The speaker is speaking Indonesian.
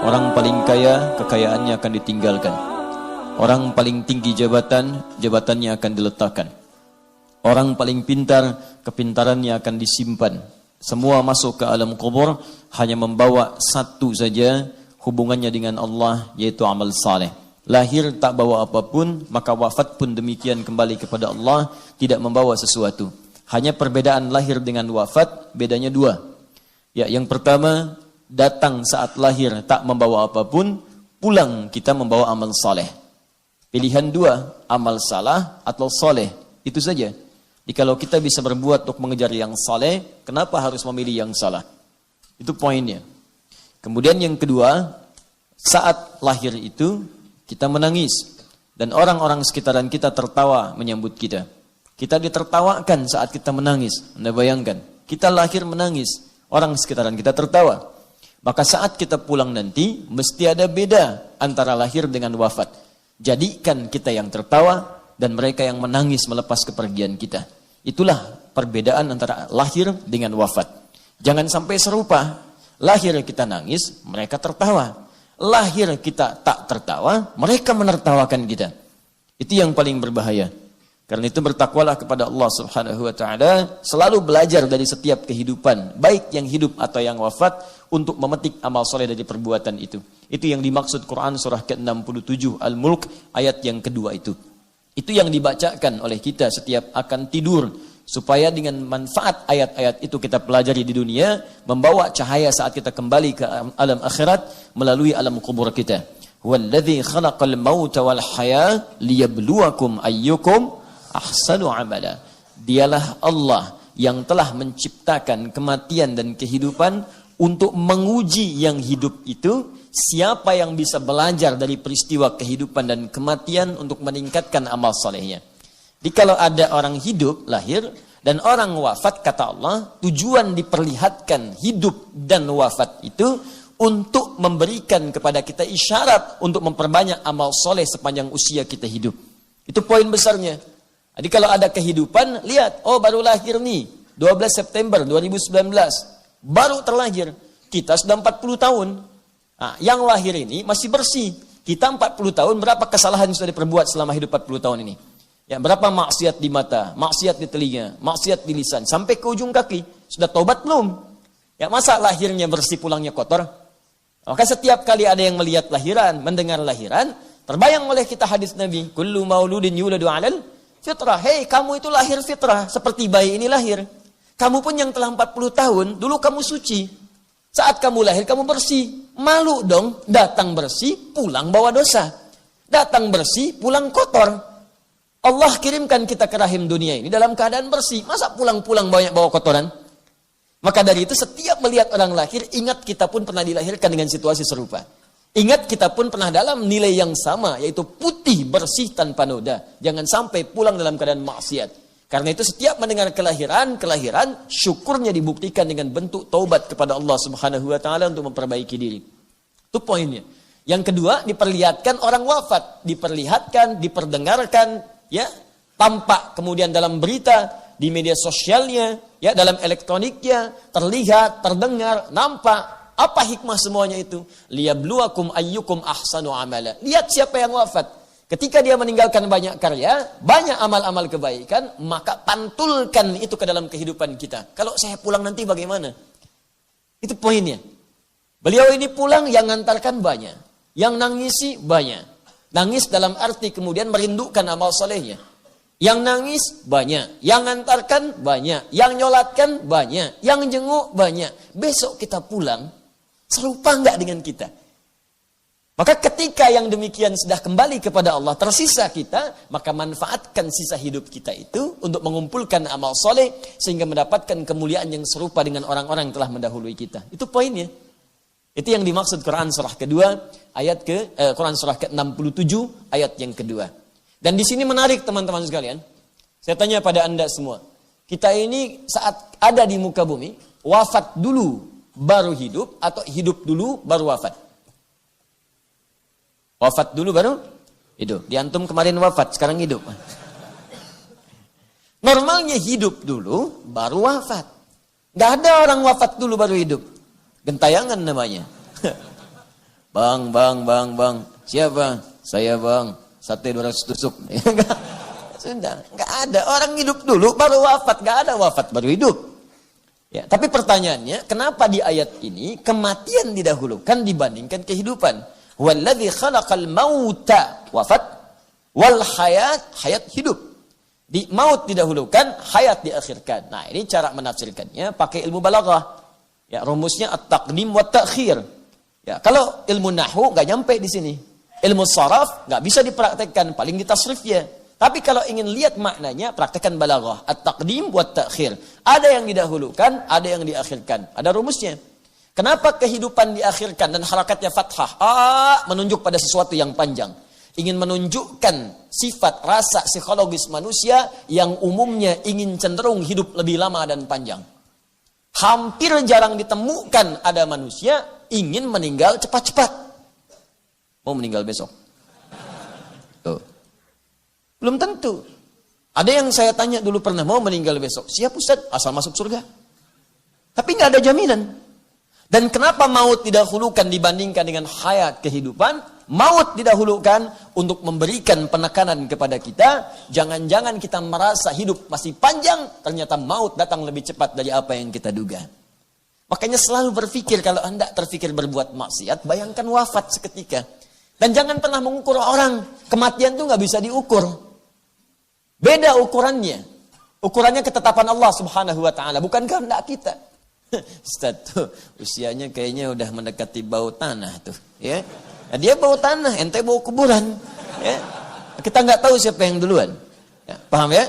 Orang paling kaya, kekayaannya akan ditinggalkan. Orang paling tinggi jabatan, jabatannya akan diletakkan. Orang paling pintar, kepintarannya akan disimpan. Semua masuk ke alam kubur hanya membawa satu saja hubungannya dengan Allah, yaitu amal saleh. Lahir tak bawa apapun, maka wafat pun demikian kembali kepada Allah, tidak membawa sesuatu. Hanya perbedaan lahir dengan wafat, bedanya dua. Ya, yang pertama, datang saat lahir tak membawa apapun, pulang kita membawa amal saleh. Pilihan dua, amal salah atau saleh, itu saja. Jadi kalau kita bisa berbuat untuk mengejar yang saleh, kenapa harus memilih yang salah? Itu poinnya. Kemudian yang kedua, saat lahir itu kita menangis dan orang-orang sekitaran kita tertawa menyambut kita. Kita ditertawakan saat kita menangis. Anda bayangkan, kita lahir menangis, orang sekitaran kita tertawa. Maka saat kita pulang nanti, mesti ada beda antara lahir dengan wafat. Jadikan kita yang tertawa dan mereka yang menangis melepas kepergian kita. Itulah perbedaan antara lahir dengan wafat. Jangan sampai serupa. Lahir kita nangis, mereka tertawa. Lahir kita tak tertawa, mereka menertawakan kita. Itu yang paling berbahaya. Karena itu bertakwalah kepada Allah Subhanahu wa taala, selalu belajar dari setiap kehidupan, baik yang hidup atau yang wafat, untuk memetik amal soleh dari perbuatan itu. Itu yang dimaksud Quran surah ke-67 Al-Mulk ayat yang kedua itu. Itu yang dibacakan oleh kita setiap akan tidur, supaya dengan manfaat ayat-ayat itu kita pelajari di dunia, membawa cahaya saat kita kembali ke alam akhirat melalui alam kubur kita. Walladzi khalaqal mauta wal haya liyabluwakum ayyukum ahsanu amala. Dialah Allah yang telah menciptakan kematian dan kehidupan untuk menguji yang hidup itu, siapa yang bisa belajar dari peristiwa kehidupan dan kematian untuk meningkatkan amal solehnya. Jadi kalau ada orang hidup, lahir, dan orang wafat, kata Allah, tujuan diperlihatkan hidup dan wafat itu untuk memberikan kepada kita isyarat untuk memperbanyak amal soleh sepanjang usia kita hidup. Itu poin besarnya. Jadi kalau ada kehidupan, lihat, oh baru lahir nih, 12 September 2019. Baru terlahir, kita sudah 40 tahun. Nah, yang lahir ini masih bersih. Kita 40 tahun, berapa kesalahan yang sudah diperbuat selama hidup 40 tahun ini? Ya, berapa maksiat di mata, maksiat di telinga, maksiat di lisan, sampai ke ujung kaki. Sudah tobat belum? Ya, masa lahirnya bersih, pulangnya kotor? Maka setiap kali ada yang melihat lahiran, mendengar lahiran, terbayang oleh kita hadis Nabi, kullu mauludin yuladu 'alal fitrah. Hei, kamu itu lahir fitrah, seperti bayi ini lahir. Kamu pun yang telah 40 tahun, dulu kamu suci. Saat kamu lahir, kamu bersih. Malu dong, datang bersih, pulang bawa dosa. Datang bersih, pulang kotor. Allah kirimkan kita ke rahim dunia ini dalam keadaan bersih. Masa pulang-pulang banyak bawa kotoran? Maka dari itu setiap melihat orang lahir, ingat kita pun pernah dilahirkan dengan situasi serupa. Ingat kita pun pernah dalam nilai yang sama, yaitu putih, bersih, tanpa noda. Jangan sampai pulang dalam keadaan maksiat. Karena itu setiap mendengar kelahiran, syukurnya dibuktikan dengan bentuk taubat kepada Allah Subhanahu wa taala untuk memperbaiki diri. Itu poinnya. Yang kedua, diperlihatkan orang wafat, diperlihatkan, diperdengarkan, ya, tampak kemudian dalam berita, di media sosialnya, ya, dalam elektroniknya, terlihat, terdengar, nampak. Apa hikmah semuanya itu? Liyabluwakum ayyukum ahsanu amala. Lihat siapa yang wafat. Ketika dia meninggalkan banyak karya, banyak amal-amal kebaikan, maka pantulkan itu ke dalam kehidupan kita. Kalau saya pulang nanti bagaimana? Itu poinnya. Beliau ini pulang, yang ngantarkan banyak. Yang nangisi banyak. Nangis dalam arti kemudian merindukan amal solehnya. Yang nangis banyak. Yang ngantarkan banyak. Yang nyolatkan banyak. Yang jenguk banyak. Besok kita pulang, serupa enggak dengan kita? Maka ketika yang demikian sudah kembali kepada Allah, tersisa kita, maka manfaatkan sisa hidup kita itu untuk mengumpulkan amal soleh, sehingga mendapatkan kemuliaan yang serupa dengan orang-orang yang telah mendahului kita. Itu poinnya. Itu yang dimaksud Quran surah kedua, Quran surah ke-67, ayat yang kedua. Dan di sini menarik teman-teman sekalian. Saya tanya pada Anda semua. Kita ini saat ada di muka bumi, wafat dulu baru hidup, atau hidup dulu baru wafat? Wafat dulu baru hidup. Di antum kemarin wafat, sekarang hidup. Normalnya hidup dulu, baru wafat. Gak ada orang wafat dulu baru hidup. Gentayangan namanya. Bang. Siapa? Saya bang. Sate 200 tusuk. Sudah, nggak ada. Orang hidup dulu baru wafat, nggak ada wafat baru hidup. Ya, tapi pertanyaannya, kenapa di ayat ini kematian didahulukan dibandingkan kehidupan? Walladzi khalaqal mauta, wafat, wal hayat hidup. Di maut didahulukan, hayat diakhirkan. Nah, ini cara menafsirkannya pakai ilmu balaghah. Ya, rumusnya at-taqdim wa ta'khir. Ya, kalau ilmu nahwu nggak nyampe di sini. Ilmu saraf nggak bisa dipraktekkan, paling di tasrifnya. Tapi kalau ingin lihat maknanya, praktekkan balaghah. At-taqdim wa ta'khir. Ada yang didahulukan, ada yang diakhirkan. Ada rumusnya. Kenapa kehidupan diakhirkan dan harakatnya fathah? Menunjuk pada sesuatu yang panjang. Ingin menunjukkan sifat rasa psikologis manusia yang umumnya ingin cenderung hidup lebih lama dan panjang. Hampir jarang ditemukan ada manusia ingin meninggal cepat-cepat. Mau meninggal besok? Tuh. Belum tentu. Ada yang saya tanya dulu pernah, mau meninggal besok? Siap Ustaz, asal masuk surga. Tapi nggak ada jaminan. Dan kenapa maut didahulukan dibandingkan dengan hayat kehidupan? Maut didahulukan untuk memberikan penekanan kepada kita. Jangan-jangan kita merasa hidup masih panjang, ternyata maut datang lebih cepat dari apa yang kita duga. Makanya selalu berpikir, kalau Anda terpikir berbuat maksiat, bayangkan wafat seketika. Dan jangan pernah mengukur orang. Kematian itu nggak bisa diukur. Beda ukurannya. Ukurannya ketetapan Allah Subhanahu wa Ta'ala, bukan kehendak kita. Ustaz tuh usianya kayaknya udah mendekati bau tanah tuh, ya. Nah, dia bau tanah, ente bau kuburan, ya. Kita nggak tahu siapa yang duluan. Ya, paham ya?